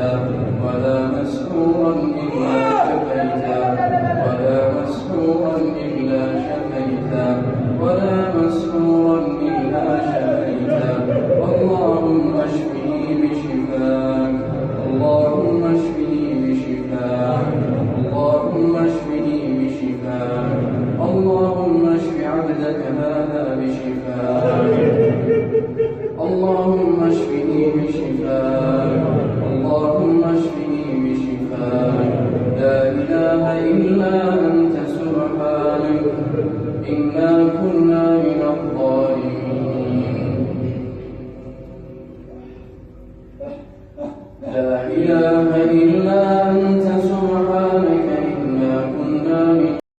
ولا مسحورا إلا شفيتا ولا مسحورا إلا شفيتا ولا مسحورا إلا شفيتا اللهم اشفني بشفاك اللهم اشفني بشفاك اللهم اشفني بشفاك اللهم اشف عبدك هذا بشفاك اللهم اشفني بشفاك اللهم اشفني بشفاك لا إله إلا أنت سبحانك إنا كنا من الظالمين